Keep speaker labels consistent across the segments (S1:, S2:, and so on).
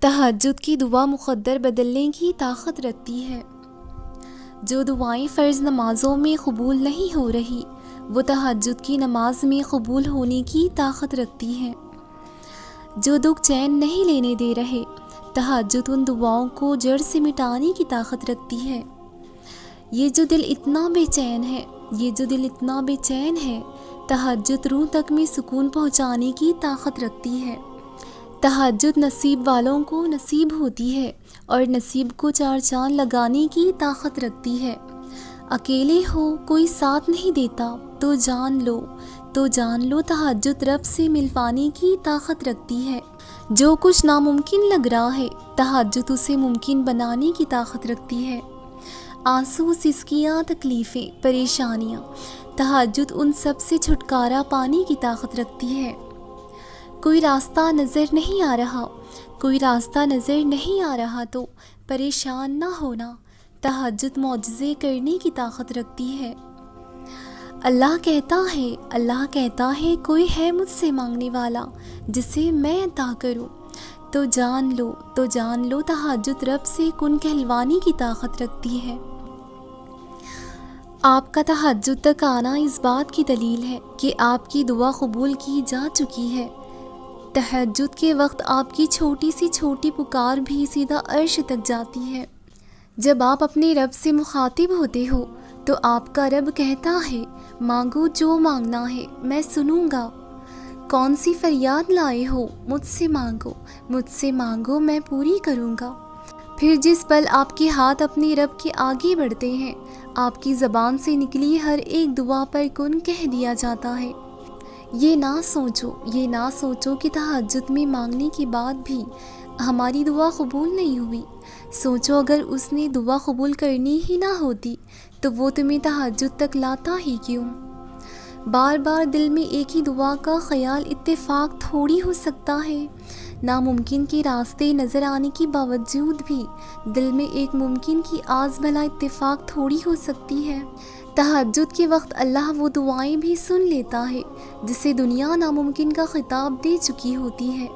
S1: تہجد کی دعا مقدر بدلنے کی طاقت رکھتی ہے۔ جو دعائیں فرض نمازوں میں قبول نہیں ہو رہی وہ تہجد کی نماز میں قبول ہونے کی طاقت رکھتی ہے۔ جو دکھ چین نہیں لینے دے رہے تہجد ان دعاؤں کو جڑ سے مٹانے کی طاقت رکھتی ہے۔ یہ جو دل اتنا بے چین ہے تہجد روح تک میں سکون پہنچانے کی طاقت رکھتی ہے۔ تہجد نصیب والوں کو نصیب ہوتی ہے اور نصیب کو چار چاند لگانے کی طاقت رکھتی ہے۔ اکیلے ہو کوئی ساتھ نہیں دیتا تو جان لو تہجد رب سے ملوانے کی طاقت رکھتی ہے۔ جو کچھ ناممکن لگ رہا ہے تہجد اسے ممکن بنانے کی طاقت رکھتی ہے۔ آنسو، سسکیاں، تکلیفیں، پریشانیاں، تہجد ان سب سے چھٹکارا پانے کی طاقت رکھتی ہے۔ کوئی راستہ نظر نہیں آ رہا تو پریشان نہ ہونا، تہجد معجزے کرنے کی طاقت رکھتی ہے۔ اللہ کہتا ہے کوئی ہے مجھ سے مانگنے والا جسے میں عطا کروں، تو جان لو تہجد رب سے کن کہلوانے کی طاقت رکھتی ہے۔ آپ کا تہجد تک آنا اس بات کی دلیل ہے کہ آپ کی دعا قبول کی جا چکی ہے۔ تہجد کے وقت آپ کی چھوٹی سی چھوٹی پکار بھی سیدھا عرش تک جاتی ہے۔ جب آپ اپنے رب سے مخاطب ہوتے ہو تو آپ کا رب کہتا ہے مانگو جو مانگنا ہے میں سنوں گا۔ کون سی فریاد لائے ہو مجھ سے مانگو میں پوری کروں گا۔ پھر جس پل آپ کے ہاتھ اپنے رب کے آگے بڑھتے ہیں آپ کی زبان سے نکلی ہر ایک دعا پر کن کہہ دیا جاتا ہے۔ یہ نہ سوچو کہ تہجد میں مانگنے کے بعد بھی ہماری دعا قبول نہیں ہوئی۔ سوچو اگر اس نے دعا قبول کرنی ہی نہ ہوتی تو وہ تمہیں تہجد تک لاتا ہی کیوں؟ بار بار دل میں ایک ہی دعا کا خیال اتفاق تھوڑی ہو سکتا ہے۔ ناممکن کے راستے نظر آنے کے باوجود بھی دل میں ایک ممکن کی آز بھلا اتفاق تھوڑی ہو سکتی ہے۔ تہجد کے وقت اللہ وہ دعائیں بھی سن لیتا ہے جسے دنیا ناممکن کا خطاب دے چکی ہوتی ہے۔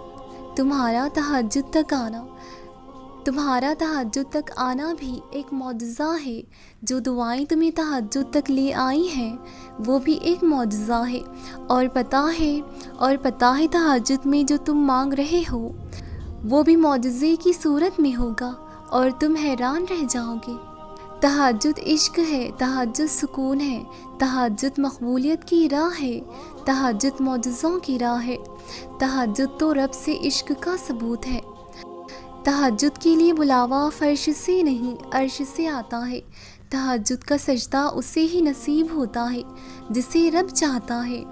S1: تمہارا تہجد تک آنا بھی ایک معجزہ ہے۔ جو دعائیں تمہیں تہجد تک لے آئی ہیں وہ بھی ایک معجزہ ہے، اور پتہ ہے تہجد میں جو تم مانگ رہے ہو وہ بھی معجزے کی صورت میں ہوگا اور تم حیران رہ جاؤ گے۔ تہجد عشق ہے، تہجد سکون ہے، تہجد مقبولیت کی راہ ہے، تہجد معجزوں کی راہ ہے۔ تہجد تو رب سے عشق کا ثبوت ہے۔ تہجد کے لیے بلاوا فرش سے نہیں عرش سے آتا ہے۔ تہجد کا سجدہ اسے ہی نصیب ہوتا ہے جسے رب چاہتا ہے۔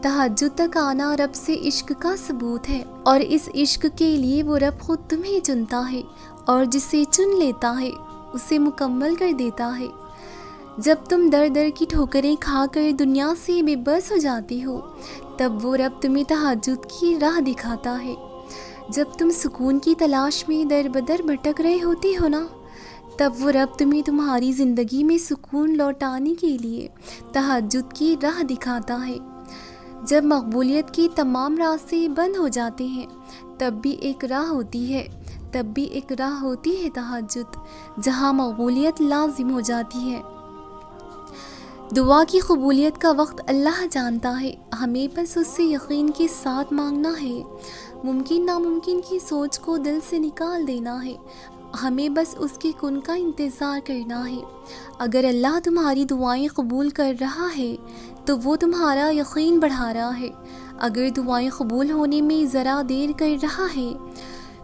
S1: تہجد تک آنا رب سے عشق کا ثبوت ہے، اور اس عشق کے لیے وہ رب خود تمہیں چنتا ہے اور جسے چن لیتا ہے اسے مکمل کر دیتا ہے۔ جب تم در در کی ٹھوکریں کھا کر دنیا سے بے بس ہو جاتی ہو تب وہ رب تمہیں تہجد کی راہ دکھاتا ہے۔ جب تم سکون کی تلاش میں در بدر بھٹک رہے ہوتے ہو نا تب وہ رب تمہیں تمہاری زندگی میں سکون لوٹانے کے لیے تہجد کی راہ دکھاتا ہے۔ جب مقبولیت کے تمام راستے بند ہو جاتے ہیں تب بھی ایک راہ ہوتی ہے تہجد، جہاں مقبولیت لازم ہو جاتی ہے۔ دعا کی قبولیت کا وقت اللہ جانتا ہے، ہمیں بس اس سے یقین کے ساتھ مانگنا ہے۔ ممکن ناممکن کی سوچ کو دل سے نکال دینا ہے، ہمیں بس اس کے کن کا انتظار کرنا ہے۔ اگر اللہ تمہاری دعائیں قبول کر رہا ہے تو وہ تمہارا یقین بڑھا رہا ہے۔ اگر دعائیں قبول ہونے میں ذرا دیر کر رہا ہے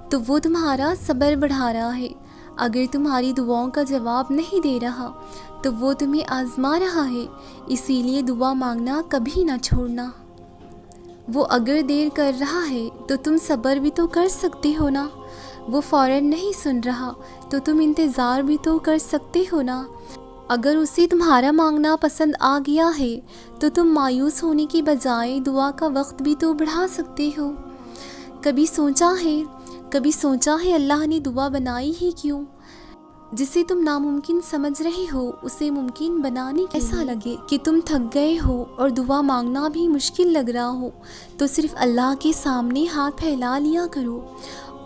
S1: تو وہ تمہارا صبر بڑھا رہا ہے۔ اگر تمہاری دعاؤں کا جواب نہیں دے رہا تو وہ تمہیں آزما رہا ہے، اسی لیے دعا مانگنا کبھی نہ چھوڑنا۔ وہ اگر دیر کر رہا ہے تو تم صبر بھی تو کر سکتے ہو نا۔ وہ فوراً نہیں سن رہا تو تم انتظار بھی تو کر سکتے ہو نا۔ اگر اسے تمہارا مانگنا پسند آ گیا ہے تو تم مایوس ہونے کی بجائے دعا کا وقت بھی تو بڑھا سکتے ہو۔ کبھی سوچا ہے اللہ نے دعا بنائی ہی کیوں؟ جسے تم ناممکن سمجھ رہے ہو اسے ممکن بنانے کی ایسا لگے کہ تم تھک گئے ہو اور دعا مانگنا بھی مشکل لگ رہا ہو تو صرف اللہ کے سامنے ہاتھ پھیلا لیا کرو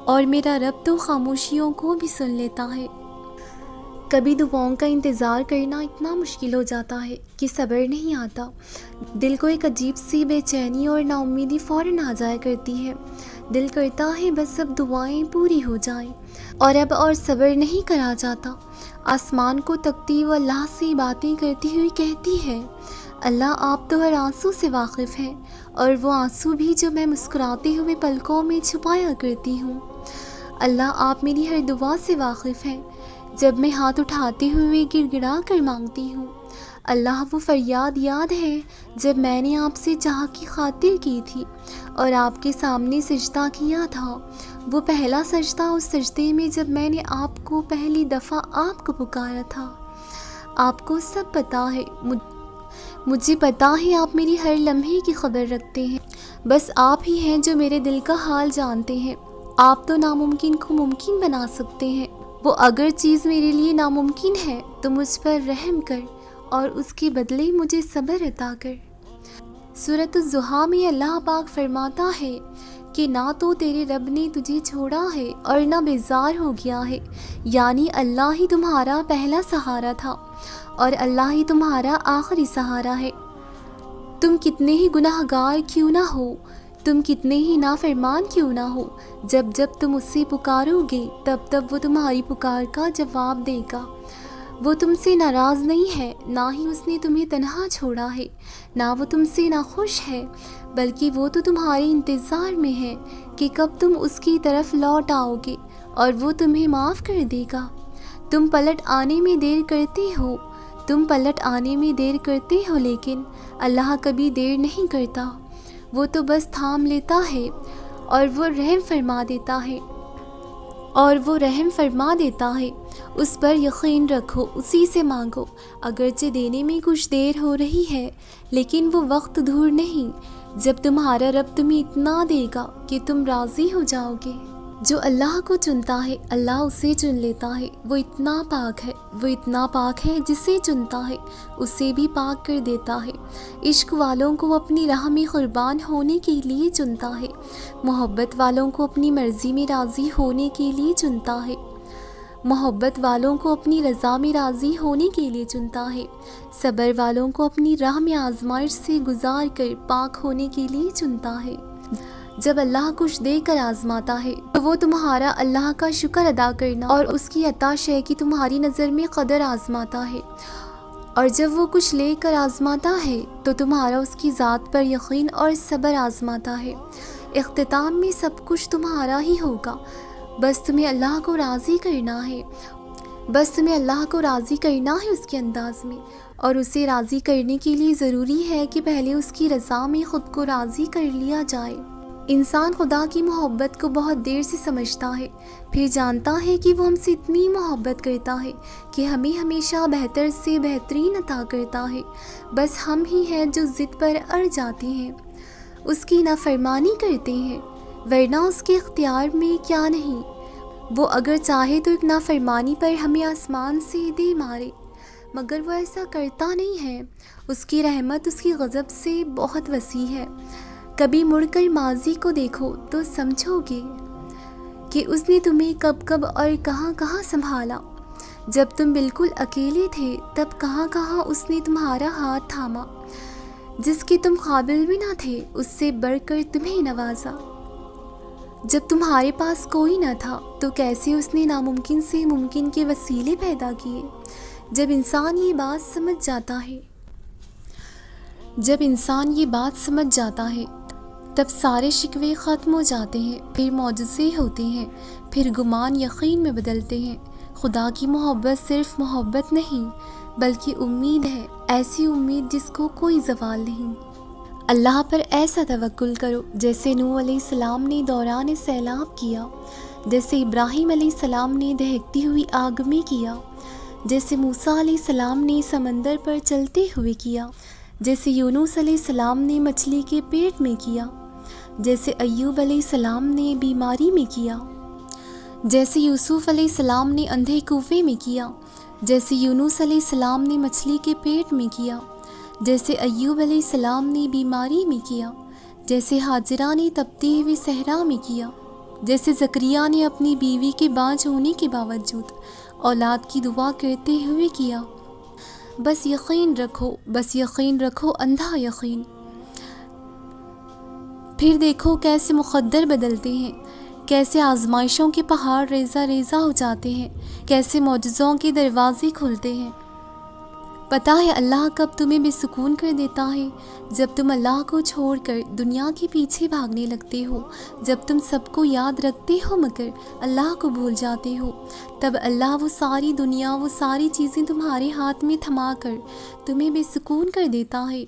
S1: اور میرا رب تو خاموشیوں کو بھی سن لیتا ہے۔ کبھی دعاؤں کا انتظار کرنا اتنا مشکل ہو جاتا ہے کہ صبر نہیں آتا، دل کو ایک عجیب سی بے چینی اور نا امیدی فوراً آ جایا کرتی ہے۔ دل کرتا ہے بس اب دعائیں پوری ہو جائیں، اور اب اور صبر نہیں کرا جاتا۔ آسمان کو تکتی وہ اللہ سے باتیں کرتی ہوئی کہتی ہے، اللہ آپ تو ہر آنسو سے واقف ہیں، اور وہ آنسو بھی جو میں مسکراتے ہوئے پلکوں میں چھپایا کرتی ہوں۔ اللہ آپ میری ہر دعا سے واقف ہیں، جب میں ہاتھ اٹھاتے ہوئے گڑ گڑا کر مانگتی ہوں۔ اللہ وہ فریاد یاد ہے جب میں نے آپ سے چاہ کی خاطر کی تھی اور آپ کے سامنے سجدہ کیا تھا، وہ پہلا سجدہ اس سجدے میں جب میں نے آپ کو پہلی دفعہ آپ کو پکارا تھا۔ آپ کو سب پتہ ہے، مجھے پتہ ہے آپ میری ہر لمحے کی خبر رکھتے ہیں، بس آپ ہی ہیں جو میرے دل کا حال جانتے ہیں۔ آپ تو ناممکن کو ممکن بنا سکتے ہیں، وہ اگر چیز میرے لیے ناممکن ہے تو مجھ پر رحم کر اور اس کے بدلے مجھے صبر عطا کر۔ سورۃ الضحیٰ میں اللہ پاک فرماتا ہے کہ نہ تو تیرے رب نے تجھے چھوڑا ہے اور نہ بیزار ہو گیا ہے، یعنی اللہ ہی تمہارا پہلا سہارا تھا اور اللہ ہی تمہارا آخری سہارا ہے۔ تم کتنے ہی گناہ گار کیوں نہ ہو، تم کتنے ہی نافرمان کیوں نہ ہو، جب جب تم اس سے پکارو گے تب تب وہ تمہاری پکار کا جواب دے گا۔ وہ تم سے ناراض نہیں ہے، نہ ہی اس نے تمہیں تنہا چھوڑا ہے، نہ وہ تم سے ناخوش ہے، بلکہ وہ تو تمہارے انتظار میں ہے کہ کب تم اس کی طرف لوٹ آؤ گے اور وہ تمہیں معاف کر دے گا۔ تم پلٹ آنے میں دیر کرتے ہو لیکن اللہ کبھی دیر نہیں کرتا، وہ تو بس تھام لیتا ہے اور وہ رحم فرما دیتا ہے۔ اس پر یقین رکھو، اسی سے مانگو، اگرچہ دینے میں کچھ دیر ہو رہی ہے لیکن وہ وقت دور نہیں جب تمہارا رب تمہیں اتنا دے گا کہ تم راضی ہو جاؤ گے۔ جو اللہ کو چنتا ہے اللہ اسے چن لیتا ہے، وہ اتنا پاک ہے جسے چنتا ہے اسے بھی پاک کر دیتا ہے۔ عشق والوں کو اپنی راہ میں قربان ہونے کے لیے چنتا ہے، محبت والوں کو اپنی مرضی میں راضی ہونے کے لیے چنتا ہے، محبت والوں کو اپنی رضا میں راضی ہونے کے لیے چنتا ہے، صبر والوں کو اپنی راہ میں آزمائش سے گزار کر پاک ہونے کے لیے چنتا ہے۔ جب اللہ کچھ دے کر آزماتا ہے تو وہ تمہارا اللہ کا شکر ادا کرنا اور اس کی عطا شے کی تمہاری نظر میں قدر آزماتا ہے، اور جب وہ کچھ لے کر آزماتا ہے تو تمہارا اس کی ذات پر یقین اور صبر آزماتا ہے۔ اختتام میں سب کچھ تمہارا ہی ہوگا، بس تمہیں اللہ کو راضی کرنا ہے اس کے انداز میں، اور اسے راضی کرنے کے لیے ضروری ہے کہ پہلے اس کی رضا میں خود کو راضی کر لیا جائے۔ انسان خدا کی محبت کو بہت دیر سے سمجھتا ہے، پھر جانتا ہے کہ وہ ہم سے اتنی محبت کرتا ہے کہ ہمیں ہمیشہ بہتر سے بہترین عطا کرتا ہے، بس ہم ہی ہیں جو ضد پر اڑ جاتے ہیں، اس کی نافرمانی کرتے ہیں، ورنہ اس کے اختیار میں کیا نہیں، وہ اگر چاہے تو ایک نافرمانی پر ہمیں آسمان سے دے مارے، مگر وہ ایسا کرتا نہیں ہے، اس کی رحمت اس کی غضب سے بہت وسیع ہے۔ کبھی مڑ کر ماضی کو دیکھو تو سمجھو گے کہ اس نے تمہیں کب کب اور کہاں کہاں سنبھالا، جب تم بالکل اکیلے تھے تب کہاں کہاں اس نے تمہارا ہاتھ تھاما، جس کے تم قابل بھی نہ تھے اس سے بڑھ کر تمہیں نوازا، جب تمہارے پاس کوئی نہ تھا تو کیسے اس نے ناممکن سے ممکن کے وسیلے پیدا کیے۔ جب انسان یہ بات سمجھ جاتا ہے تب سارے شکوے ختم ہو جاتے ہیں، پھر معجزے ہوتے ہیں، پھر گمان یقین میں بدلتے ہیں۔ خدا کی محبت صرف محبت نہیں بلکہ امید ہے، ایسی امید جس کو کوئی زوال نہیں۔ اللہ پر ایسا توکل کرو جیسے نوح علیہ السلام نے دوران سیلاب کیا، جیسے ابراہیم علیہ السلام نے دہکتی ہوئی آگ میں کیا، جیسے موسیٰ علیہ السلام نے سمندر پر چلتے ہوئے کیا، جیسے یونس علیہ السلام نے مچھلی کے پیٹ میں کیا، جیسے ایوب علیہ السلام نے بیماری میں کیا، جیسے یوسف علیہ السلام نے اندھے کنویں میں کیا، جیسے یونس علیہ السلام نے مچھلی کے پیٹ میں کیا، جیسے ایوب علیہ السلام نے بیماری میں کیا، جیسے ہاجرہ نے تپتی ہوئی صحرا میں کیا۔ جیسے زکریا نے اپنی بیوی کے بانجھ ہونے کے باوجود اولاد کی دعا کرتے ہوئے کیا۔ بس یقین رکھو، بس یقین رکھو، اندھا یقین۔ پھر دیکھو کیسے مقدر بدلتے ہیں، کیسے آزمائشوں کے پہاڑ ریزہ ریزہ ہو جاتے ہیں، کیسے معجزوں کے دروازے کھلتے ہیں۔ پتہ ہے اللہ کب تمہیں بے سکون کر دیتا ہے؟ جب تم اللہ کو چھوڑ کر دنیا کے پیچھے بھاگنے لگتے ہو، جب تم سب کو یاد رکھتے ہو مگر اللہ کو بھول جاتے ہو، تب اللہ وہ ساری دنیا، وہ ساری چیزیں تمہارے ہاتھ میں تھما کر تمہیں بے سکون کر دیتا ہے۔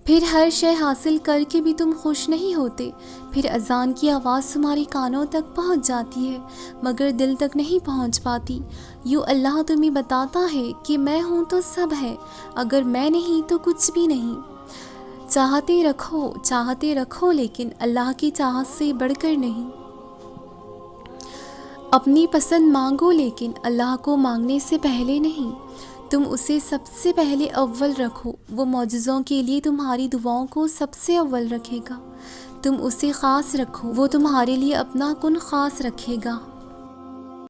S1: پھر ہر شے حاصل کر کے بھی تم خوش نہیں ہوتے۔ پھر اذان کی آواز تمہارے کانوں تک پہنچ جاتی ہے مگر دل تک نہیں پہنچ پاتی۔ یوں اللہ تمہیں بتاتا ہے کہ میں ہوں تو سب ہے، اگر میں نہیں تو کچھ بھی نہیں۔ چاہتے رکھو لیکن اللہ کی چاہت سے بڑھ کر نہیں۔ اپنی پسند مانگو لیکن اللہ کو مانگنے سے پہلے نہیں۔ تم اسے سب سے پہلے اول رکھو، وہ معجزوں کے لیے تمہاری دعاؤں کو سب سے اول رکھے گا۔ تم اسے خاص رکھو، وہ تمہارے لیے اپنا کن خاص رکھے گا۔